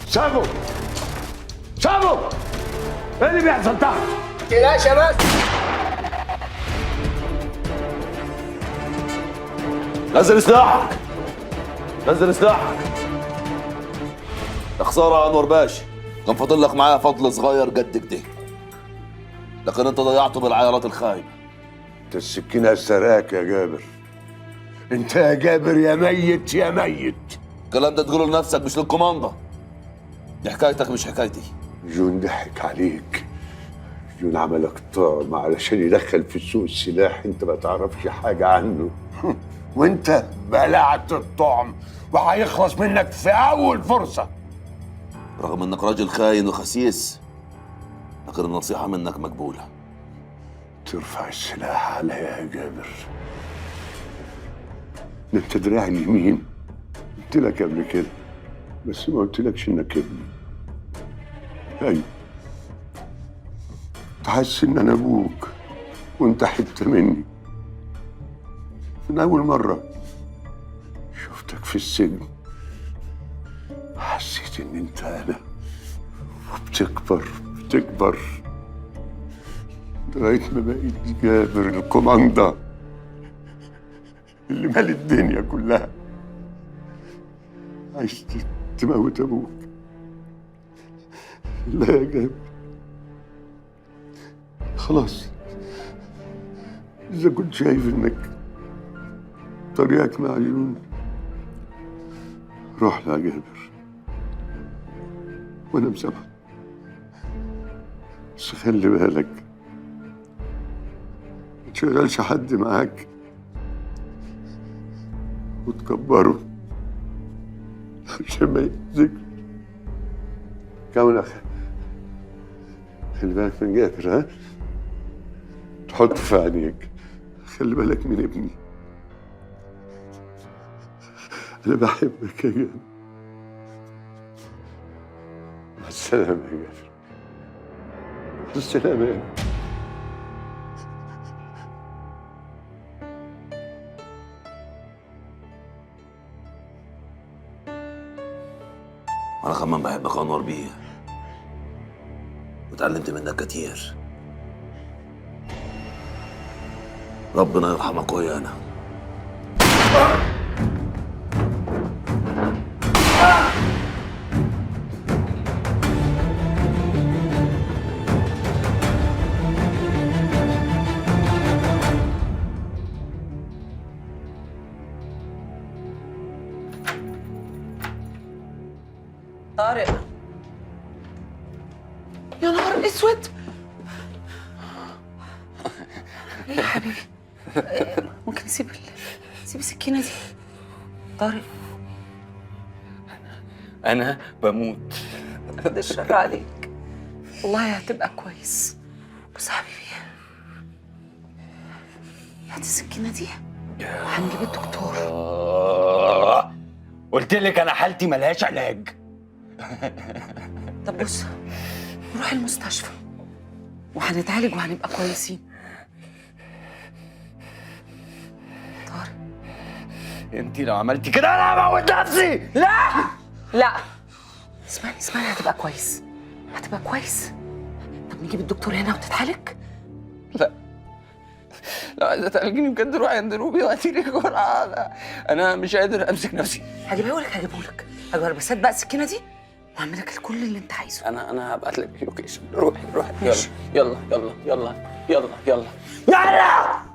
شابو شابو، ايه اللي بيحصل تحت؟ تقلقش يا بس. نزل سلاحك، نزل سلاحك. يا خساره يا انور باشا، كان فاضل لك معايا فضل صغير قد كده، لكن انت ضيعته بالعيارات الخايبه. انت السكينه سراك يا جابر، انت يا جابر يا ميت يا ميت. الكلام ده تقوله لنفسك مش للكوماندا، دي حكايتك مش حكايتي. جون ضحك عليك، جون عملك طعم علشان يدخل في السوق السلاح انت ما تعرفش حاجه عنه. وانت بلعت الطعم وهيخلص منك في اول فرصه. رغم انك راجل خاين وخسيس، لكن النصيحه منك مقبوله. ترفع السلاح عليا يا جابر، ده انت دراعي اليمين، قلت لك قبل كده بس ما قلتلكش انك ابني. ايوه، تحس ان انا ابوك وانت حته مني. من اول مره شفتك في السجن حسيت ان انت انا، وبتكبر بتكبر لغايه ما بقيت جابر الكوماندا اللي مال الدنيا كلها. عايز تموت ابوك؟ لا يا جابر، خلاص. إذا كنت شايف إنك طريقك معجون، روح يا جابر وأنا مسامحك، بس خلي بالك ما تشغلش حد معاك وتكبره عشان ما يأذيك. كمان خلي بالك من جابر، ها؟ تحط في عينيك، خلي بالك من ابني، أنا بحبك يا جابر. مع السلامة يا جابر، مع السلامة يا ابني. انا كمان بحبك يا انور بيه، وتعلمت منك كتير. ربنا يرحمك ويانا. طارق، يا نهار اسود. ايه يا حبيبي؟ ممكن نسيب السكينه دي؟ طارق، انا بموت. بعد الشر عليك، والله هتبقى كويس. بص يا حبيبي، هات السكينه دي وهنجيب الدكتور. قلت لك انا حالتي ملهاش علاج. طب بص، نروح المستشفى وهنتعالج وهنبقى كويسين. طارق، انت لو عملتي كده انا هموت نفسي. لا لا، اسمعني هتبقى كويس، هتبقى كويس. طب نجيب الدكتور هنا وتتعالج؟ لا، لو عايزه تعالجيني بجد روحي عند روبي وهاتي لي جرعه. انا مش قادر امسك نفسي. هجيبهولك بس هات بقى السكينه دي وهعملك كل اللي انت عايزه. انا هبعت لك اللوكيشن. روحي ماشي. يلا يلا يلا يلا يلا يلا.